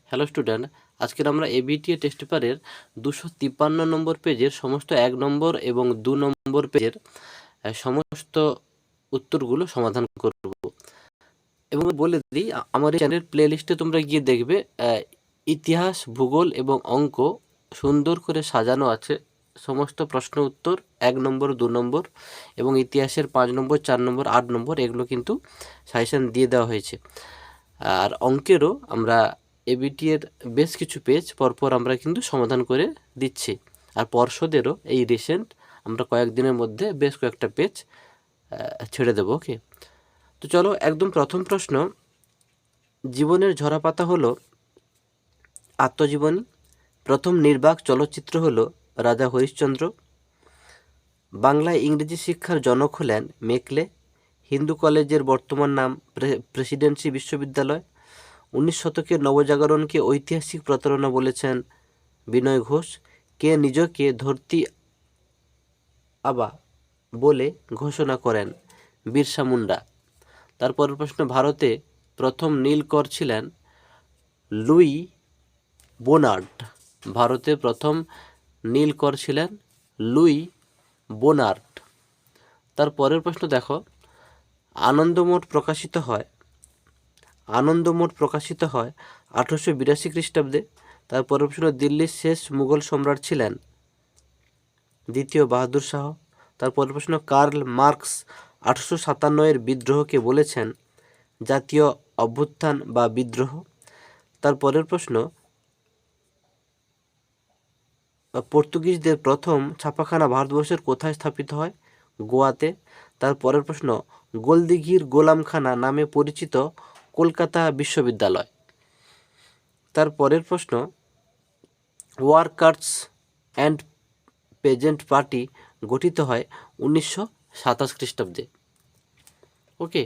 Hello student, আজকের আমরা ABTA test পেপারের 253 নম্বর পেজের সমস্ত 1 নম্বর এবং 2 নম্বর পেজের সমস্ত উত্তরগুলো সমাধান করব। এবং বলে দিই, আমার এই চ্যানেলের প্লেলিস্টে তোমরা গিয়ে দেখবে ইতিহাস, ভূগোল এবং অঙ্ক সুন্দর করে সাজানো আছে। সমস্ত প্রশ্ন উত্তর 1 নম্বর, 2 নম্বর এবং ইতিহাসের 5 নম্বর, 4 নম্বর, 8 নম্বর এগুলো কিন্তু সাজেশন দিয়ে দেওয়া হয়েছে। আর অঙ্কেরও আমরা এবিটি এর বেশ কিছু পেজ পরপর আমরা কিন্তু সমাধান করে দিচ্ছি। আর পর্ষদেরও এই রিসেন্ট আমরা কয়েকদিনের মধ্যে বেশ কয়েকটা পেজ ছেড়ে দেবো। ওকে, তো চলো একদম প্রথম প্রশ্ন। জীবনের ঝরাপাতা হলো আত্মজীবনী। প্রথম নির্বাক চলচ্চিত্র হলো রাজা হরিশ্চন্দ্র। বাংলায় ইংরেজি শিক্ষার জনক হলেন মেকলে। হিন্দু কলেজের বর্তমান নাম প্রেসিডেন্সি বিশ্ববিদ্যালয়। 19 শতকের নবজাগরণকে ঐতিহাসিক প্রতারণা বলেছেন বিনয় ঘোষ। কে নিজকে ধরতি আবা বলে ঘোষণা করেন? বিরসা মুন্ডা। তারপরের প্রশ্ন, ভারতে প্রথম নীলকর ছিলেন লুই বোনার্ড। ভারতে প্রথম নীলকর ছিলেন লুই বোনার্ড। তারপরের প্রশ্ন দেখো, আনন্দমঠ প্রকাশিত হয় 1882 খ্রিস্টাব্দে। তারপরের প্রশ্ন, দিল্লির শেষ মুঘল সম্রাট ছিলেন দ্বিতীয় বাহাদুর শাহ। তারপরের প্রশ্ন, কার্ল মার্কস 1857 বিদ্রোহকে বলেছেন জাতীয় অভ্যুত্থান বা বিদ্রোহ। তারপরের প্রশ্ন, পর্তুগিজদের প্রথম ছাপাখানা ভারতবর্ষের কোথায় স্থাপিত হয়? গোয়াতে। তারপরের প্রশ্ন, গোলদিঘির গোলামখানা নামে পরিচিত কলকাতা বিশ্ববিদ্যালয়। তারপরের প্রশ্ন, ওয়ার্কার্স অ্যান্ড পেজেন্ট পার্টি গঠিত হয় 1927 খ্রিস্টাব্দে। ওকে,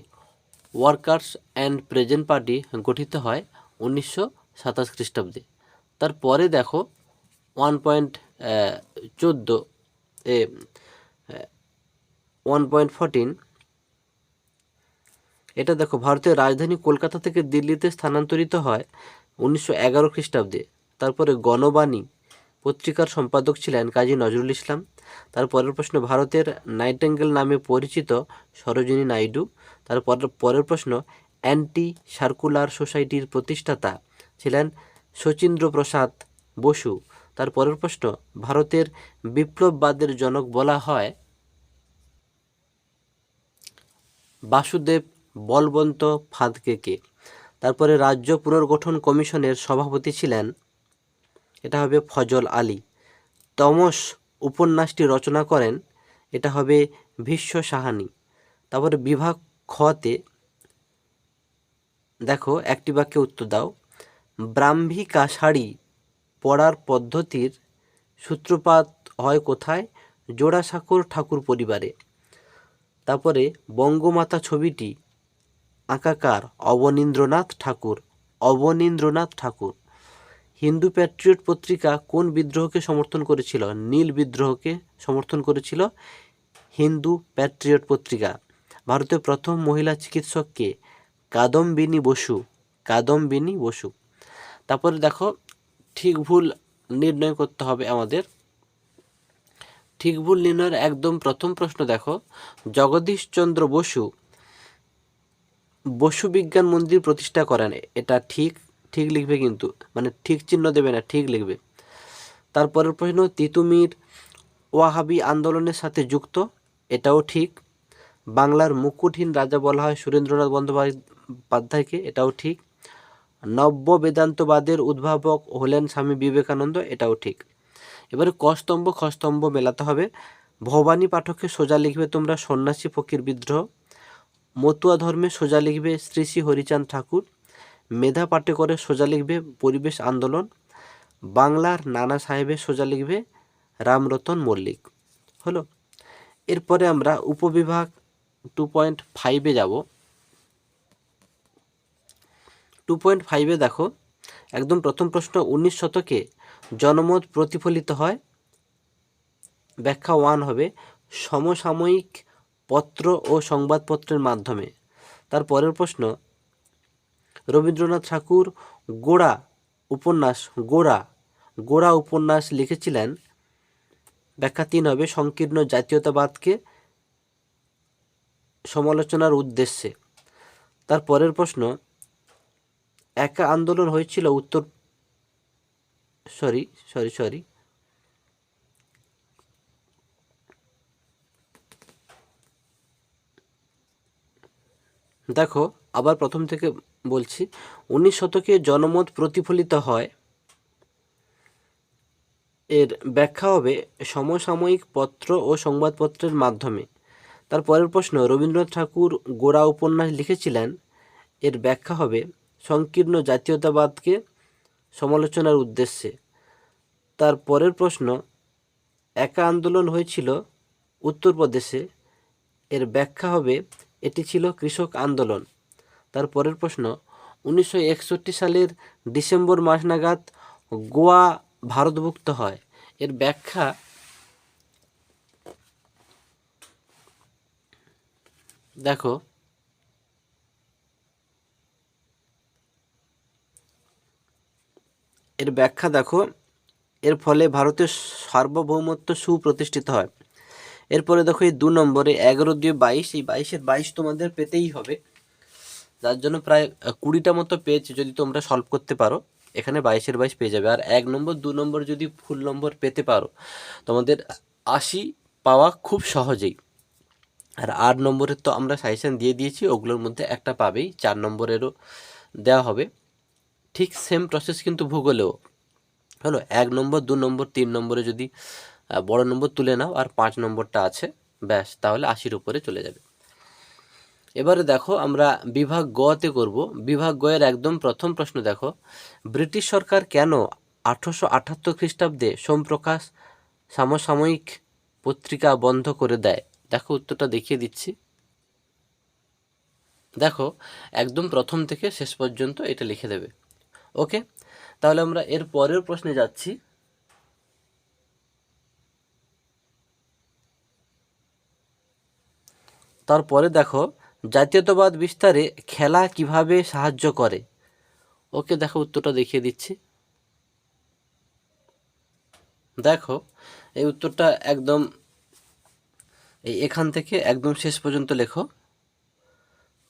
ওয়ার্কার্স অ্যান্ড প্রেজেন্ট পার্টি গঠিত হয় 1927 খ্রিস্টাব্দে। তারপরে দেখো 1.14 এটা দেখো, ভারতের রাজধানী কলকাতা থেকে দিল্লিতে স্থানান্তরিত হয় 1911 খ্রিস্টাব্দে। তারপরে গণবাণী পত্রিকার সম্পাদক ছিলেন কাজী নজরুল ইসলাম। তারপরের প্রশ্ন, ভারতের নাইটেঙ্গেল নামে পরিচিত সরোজিনী নাইডু। পরের প্রশ্ন, অ্যান্টি সার্কুলার সোসাইটির প্রতিষ্ঠাতা ছিলেন শচীন্দ্র প্রসাদ বসু। তারপরের প্রশ্ন, ভারতের বিপ্লববাদের জনক বলা হয় বাসুদেব বলবন্ত ফাঁদকে। তারপরে রাজ্য পুনর্গঠন কমিশনের সভাপতি ছিলেন, এটা হবে ফজল আলী। তমস উপন্যাসটি রচনা করেন, এটা হবে ভীষ্ম সাহানি। তারপরে বিভাগ খতে দেখো, একটি বাক্যে উত্তর দাও। ব্রাহ্মিকা শাড়ি পরার পদ্ধতির সূত্রপাত হয় কোথায়? জোড়াসাঁকোর ঠাকুর পরিবারে। তারপরে বঙ্গমাতা ছবিটি আঁকাকার? অবনীন্দ্রনাথ ঠাকুর। হিন্দু প্যাট্রিয়ট পত্রিকা কোন বিদ্রোহকে সমর্থন করেছিল? নীল বিদ্রোহকে সমর্থন করেছিল হিন্দু প্যাট্রিয়ট পত্রিকা। ভারতের প্রথম মহিলা চিকিৎসক কে? কাদম্বিনী বসু। তারপরে দেখো, ঠিক ভুল নির্ণয় করতে হবে আমাদের। ঠিক ভুল নির্ণয়ের একদম প্রথম প্রশ্ন দেখো, জগদীশচন্দ্র বসু বিজ্ঞান মন্দির প্রতিষ্ঠা করেন। এটা ঠিক লিখবে, কিন্তু মানে ঠিক চিহ্ন দেবে না, ঠিক লিখবে। তারপরের প্রশ্ন, তিতুমির ওয়াহাবি আন্দোলনের সাথে যুক্ত। এটাও ঠিক। বাংলার মুকুটহীন রাজা বলা হয় সুরেন্দ্রনাথ বন্দ্যোপাধ্যায়কে। এটাও ঠিক। নব্য বেদান্তবাদের উদ্ভাবক হলেন স্বামী বিবেকানন্দ। এটাও ঠিক। এবারে কস্তম্ভ খস্তম্ভ মেলাতে হবে। ভবানী পাঠককে সোজা লিখবে তোমরা সন্ন্যাসী ফকির বিদ্রোহ। মতুয়া ধর্মে সোজা লিখবে শ্রী শ্রী হরিচাঁদ ঠাকুর। মেধা পাটেকরের সোজা লিখবে পরিবেশ আন্দোলন। বাংলার নানা সাহেবের সোজা লিখবে রামরতন মল্লিক। হলো। এরপরে আমরা উপবিভাগ 2.5 যাব। 2.5 দেখো, একদম প্রথম প্রশ্ন, 19 শতকে জনমত প্রতিফলিত হয়। ব্যাখ্যা 1 হবে সমসাময়িক পত্র ও সংবাদপত্রের মাধ্যমে। তার পরের প্রশ্ন, রবীন্দ্রনাথ ঠাকুর গোড়া উপন্যাস গোরা গোরা উপন্যাস লিখেছিলেন? ব্যাখ্যা 3 হবে সংকীর্ণ জাতীয়তাবাদকে সমালোচনার উদ্দেশ্যে। তার পরের প্রশ্ন, একা আন্দোলন হয়েছিল উত্তর সরি দেখো আবার প্রথম থেকে বলছি। 19 শতকে জনমত প্রতিফলিত হয়, এর ব্যাখ্যা হবে সমসাময়িক পত্র ও সংবাদপত্রের মাধ্যমে। তার পরের প্রশ্ন, রবীন্দ্রনাথ ঠাকুর গোরা উপন্যাস লিখেছিলেন? এর ব্যাখ্যা হবে সংকীর্ণ জাতীয়তাবাদকে সমালোচনার উদ্দেশ্যে। তার পরের প্রশ্ন, একা আন্দোলন হয়েছিল উত্তরপ্রদেশে, এর ব্যাখ্যা হবে এটি ছিল কৃষক আন্দোলন। তার পরের প্রশ্ন, 1961 সালের ডিসেম্বর মাস নাগাদ গোয়া ভারতভুক্ত হয়, এর ব্যাখ্যা দেখো এর ফলে ভারতের সার্বভৌমত্ব সুপ্রতিষ্ঠিত হয়। এরপরে দেখো এই 2 নম্বরে 11 দিয়ে 22, এই 22 তোমাদের পেতেই হবে, যার জন্য প্রায় 20টা মতো পেজ যদি তোমরা সলভ করতে পারো এখানে 22 পেয়ে যাবে। আর 1 নম্বর 2 নম্বর যদি ফুল নম্বর পেতে পারো তোমাদের 80 পাওয়া খুব সহজেই। আর 8 নম্বরের তো আমরা সাজেশন দিয়ে দিয়েছি, ওগুলোর মধ্যে একটা পাবেই, 4 নম্বরেরও দেওয়া হবে। ঠিক সেম প্রসেস কিন্তু ভূগোলেও হলো। 1 নম্বর 2 নম্বর 3 নম্বরে যদি বড় নম্বর তুলে নাও আর 5 নম্বরটা আছে, ব্যাস তাহলে 80-র উপরে চলে যাবে। এবারে দেখো আমরা বিভাগ গ-তে করব। বিভাগ গ-এর একদম প্রথম প্রশ্ন দেখো, ব্রিটিশ সরকার কেন 1878 খ্রিস্টাব্দে সোমপ্রকাশ সমসাময়িক পত্রিকা বন্ধ করে দেয়? দেখো উত্তরটা দেখিয়ে দিচ্ছি। দেখো একদম প্রথম থেকে শেষ পর্যন্ত এটা লিখে দেবে। ওকে, তাহলে আমরা এর পরের প্রশ্নে যাচ্ছি। তারপরে দেখো, জাতীয়তাবাদ বিস্তারে খেলা কিভাবে সাহায্য করে? ওকে, দেখো উত্তরটা দেখিয়ে দিচ্ছি। দেখো এই উত্তরটা একদম এখান থেকে একদম শেষ পর্যন্ত লেখো।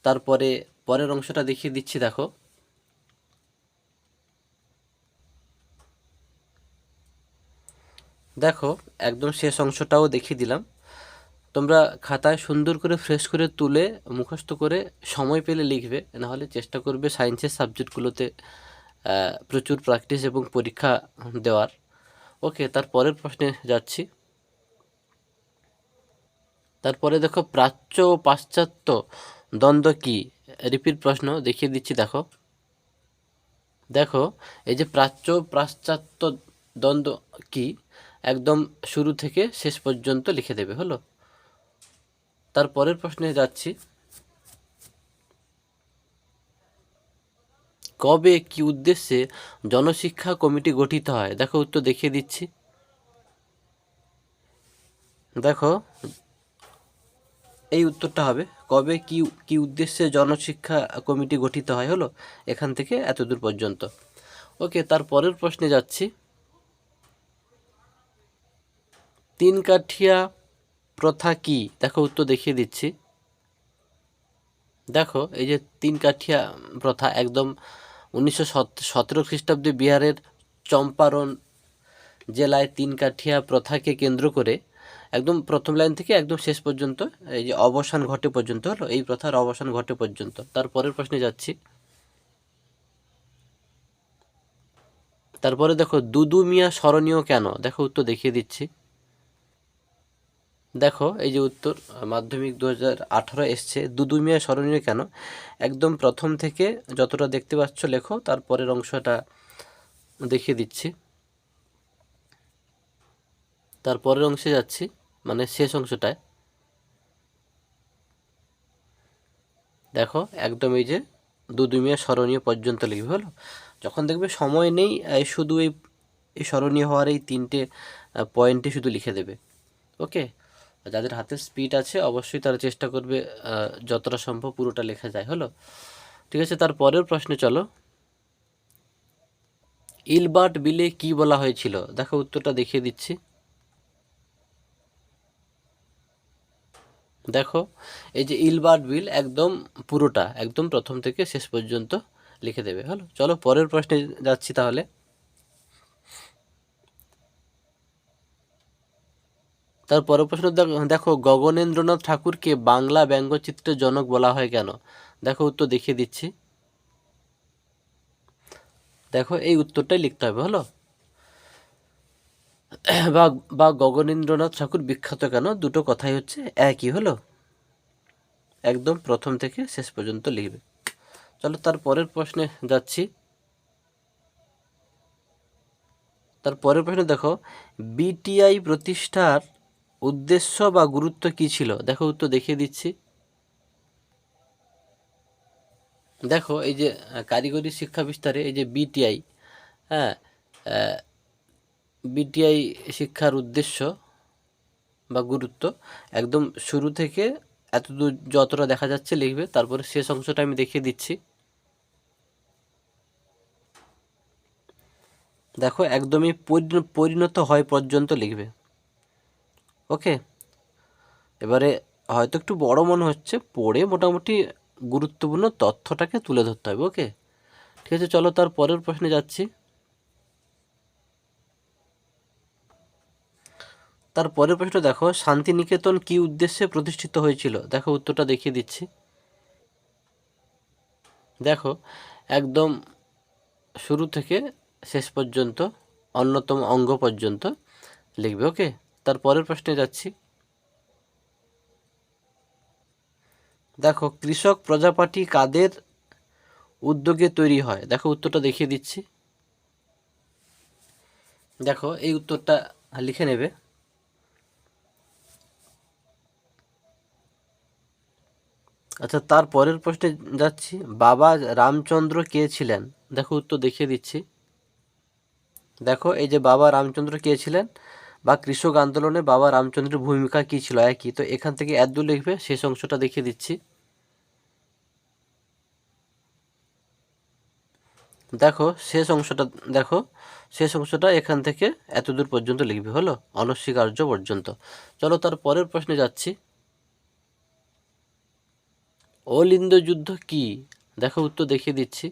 তারপরে পরের অংশটা দেখিয়ে দিচ্ছি। দেখো দেখো একদম শেষ অংশটাও দেখিয়ে দিলাম। তোমরা খাতায় সুন্দর করে ফ্রেশ করে তুলে মুখস্থ করে সময় পেলে লিখবে, নাহলে চেষ্টা করবে সায়েন্সের সাবজেক্টগুলোতে প্রচুর প্র্যাকটিস এবং পরীক্ষা দেওয়ার। ওকে, তার পরের প্রশ্নে যাচ্ছি। তারপরে দেখো, প্রাচ্য ও পাশ্চাত্য দ্বন্দ্ব কি? রিপিট প্রশ্ন দেখিয়ে দিচ্ছি। দেখো এই যে প্রাচ্য পাশ্চাত্য দ্বন্দ্ব কি, একদম শুরু থেকে শেষ পর্যন্ত লিখে দেবে। হলো, তার পরের প্রশ্নে যাচ্ছি। কবে কি উদ্দেশ্যে জনশিক্ষা কমিটি গঠিত হয়? দেখো উত্তর দেখিয়ে দিচ্ছি। দেখো এই উত্তরটা হবে কবে কি উদ্দেশ্যে জনশিক্ষা কমিটি গঠিত হয়। হলো, এখান থেকে এতদূর পর্যন্ত। ওকে, তার পরের প্রশ্নে যাচ্ছি। 3 কাঠিয়া প্রথা কি? দেখো উত্তর দেখিয়ে দিচ্ছি। দেখো এই যে 3 কাঠিয়া প্রথা একদম 1917 খ্রিস্টাব্দে বিহারের চম্পারণ জেলায় 3 কাঠিয়া প্রথাকে কেন্দ্র করে একদম প্রথম লাইন থেকে একদম শেষ পর্যন্ত এই যে অবসান ঘটে পর্যন্ত, হলো এই প্রথার অবসান ঘটে পর্যন্ত। তারপরের প্রশ্নে যাচ্ছি। তারপরে দেখো, দুদু মিয়া স্মরণীয় কেন? দেখো উত্তর দেখিয়ে দিচ্ছি। দেখো এই যে উত্তর মাধ্যমিক 2018 এসছে, দুদু মিয়া স্মরণীয় কেন, একদম প্রথম থেকে যতটা দেখতে পাচ্ছ লেখো, তারপরের অংশটা দেখিয়ে দিচ্ছি। তারপরের অংশে যাচ্ছি, মানে শেষ অংশটায়। দেখো একদম এই যে দুদু মিয়া স্মরণীয় পর্যন্ত লিখবে। হলো, যখন দেখবে সময় নেই শুধু এই স্মরণীয় হওয়ার এই 3টে পয়েন্টে শুধু লিখে দেবে। ওকে, যাদের হাতে স্পিড আছে অবশ্যই তারা চেষ্টা করবে যতটা সম্ভব পুরোটা লেখা যায়। হলো, ঠিক আছে, তার পরের প্রশ্নে চলো। ইলবার্ট বিলে কি বলা হয়েছিল? দেখো উত্তরটা দেখিয়ে দিচ্ছি। দেখো এই যে ইলবার্ট বিল একদম পুরোটা একদম প্রথম থেকে শেষ পর্যন্ত লিখে দেবে। হলো, চলো পরের প্রশ্নে যাচ্ছি তাহলে। তার পরের প্রশ্ন দেখো গগনেন্দ্রনাথ ঠাকুরকে বাংলা ব্যঙ্গচিত্রের জনক বলা হয় কেন? দেখো উত্তর দেখিয়ে দিচ্ছি। দেখো এই উত্তরটাই লিখতে হবে। হলো, বা গগনেন্দ্রনাথ ঠাকুর বিখ্যাত কেন, দুটো কথাই হচ্ছে একই। হলো, একদম প্রথম থেকে শেষ পর্যন্ত লিখবে। চলো তার পরের প্রশ্নে যাচ্ছি। তার পরের প্রশ্ন দেখো বিটিআই প্রতিষ্ঠার উদ্দেশ্য বা গুরুত্ব কি ছিল? দেখো উত্তর দেখিয়ে দিচ্ছি। দেখো এই যে কারিগরি শিক্ষা বিস্তারে এই যে বিটিআই, হ্যাঁ, বিটিআই শিক্ষার উদ্দেশ্য বা গুরুত্ব একদম শুরু থেকে এতদূর যতটা দেখা যাচ্ছে লিখবে, তারপরে শেষ অংশটা আমি দেখিয়ে দিচ্ছি। দেখো একদমই পরিণত হয় পর্যন্ত লিখবে। ওকে, এবারে হয়তো একটু বড় মনে হচ্ছে, পড়ে মোটামুটি গুরুত্বপূর্ণ তথ্যটাকে তুলে ধরতে হবে। ওকে, ঠিক আছে, চলো তার পরের প্রশ্নে যাচ্ছি। তার পরের প্রশ্ন দেখো শান্তিনিকেতন কি উদ্দেশ্যে প্রতিষ্ঠিত হয়েছিল? দেখো উত্তরটা দেখিয়ে দিচ্ছি। দেখো একদম শুরু থেকে শেষ পর্যন্ত অন্যতম অঙ্গ পর্যন্ত লিখবে। ওকে, তার পরের প্রশ্নে যাচ্ছি। দেখো কৃষক প্রজাপার্টি কাদের উদ্যোগে তৈরি হয়? দেখো উত্তরটা দেখিয়ে দিচ্ছি। দেখো এই উত্তরটা লিখে নেবে। আচ্ছা, তার পরের প্রশ্নে যাচ্ছি। বাবা রামচন্দ্র কে ছিলেন? দেখো উত্তর দেখিয়ে দিচ্ছি। দেখো এই যে বাবা রামচন্দ্র কে ছিলেন বা কৃষক আন্দোলনে বাবা রামচন্দ্রের ভূমিকা কী ছিল, একই। তো এখান থেকে এতদূর লিখবে, শেষ অংশটা দেখিয়ে দিচ্ছি। দেখো শেষ অংশটা, দেখো শেষ অংশটা এখান থেকে এতদূর পর্যন্ত লিখবে। হলো, অনস্বীকার্য পর্যন্ত। চলো তার পরের প্রশ্নে যাচ্ছি। অলিন্দ যুদ্ধ কি? দেখো উত্তর দেখিয়ে দিচ্ছি।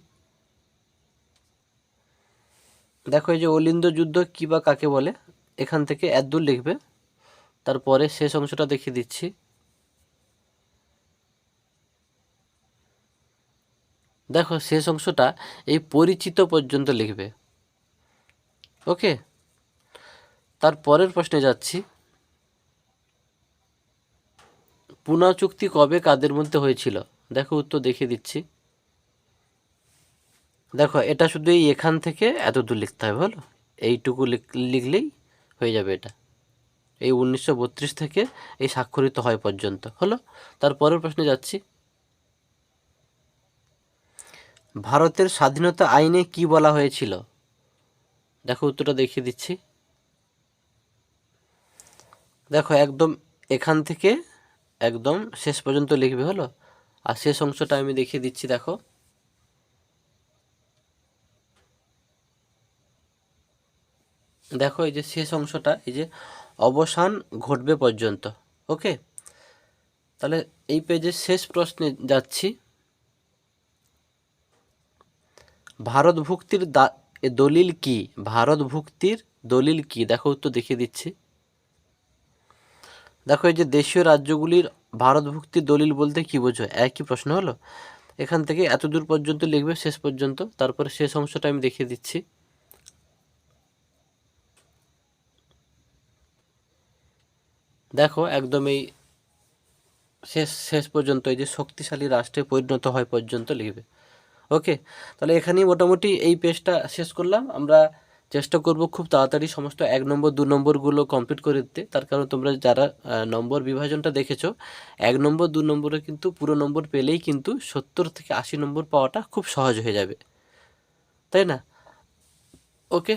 দেখো এই যে অলিন্দ যুদ্ধ কি বা কাকে বলে, এখান থেকে এতদূর লিখবে, তারপরে শেষ অংশটা দেখিয়ে দিচ্ছি। দেখো শেষ অংশটা এই পরিচিত পর্যন্ত লিখবে। ওকে, তার পরের প্রশ্নে যাচ্ছি। পুনা চুক্তি কবে কাদের মধ্যে হয়েছিল? দেখো উত্তর দেখিয়ে দিচ্ছি। দেখো এটা শুধু এই এখান থেকে এতদূর লিখতে হবে। হলো, এইটুকু লিখলেই হয়ে যাবে। এটা এই 1932 থেকে এই স্বাক্ষরিত হয় পর্যন্ত। হলো, তার পরের প্রশ্নে যাচ্ছি। ভারতের স্বাধীনতা আইনে কি বলা হয়েছিল? দেখো উত্তরটা দেখিয়ে দিচ্ছি। দেখো একদম এখান থেকে একদম শেষ পর্যন্ত লিখবে। হলো, আর শেষ অংশটা আমি দেখিয়ে দিচ্ছি। দেখো দেখো এই যে শেষ অংশটা এই যে অবসান ঘটবে পর্যন্ত। ওকে, তাহলে এই পেজের শেষ প্রশ্নে যাচ্ছি। ভারত ভুক্তির দলিল কি? ভারত ভুক্তির দলিল কি? দেখো উত্তর দেখিয়ে দিচ্ছি। দেখো এই যে দেশীয় রাজ্যগুলির ভারত ভুক্তির দলিল বলতে কি বোঝো, একই প্রশ্ন। হলো, এখান থেকে এত দূর পর্যন্ত লিখবে শেষ পর্যন্ত, তারপরে শেষ অংশটা আমি দেখিয়ে দিচ্ছি। দেখো একদম এই শেষ পর্যন্ত এই যে শক্তিশালী রাষ্ট্রে পরিণত হয় পর্যন্ত লিখবে। ওকে, তাহলে এখানেই মোটামুটি এই পেজটা শেষ করলাম। আমরা চেষ্টা করব খুব তাড়াতাড়ি সমস্ত 1 নম্বর 2 নম্বরগুলো কমপ্লিট করে দিতে। তার কারণ তোমরা যারা নম্বর বিভাজনটা দেখেছো, 1 নম্বর 2 নম্বরে কিন্তু পুরো নম্বর পেলেই কিন্তু 70 থেকে 80 নম্বর পাওয়াটা খুব সহজ হয়ে যাবে, তাই না? ওকে।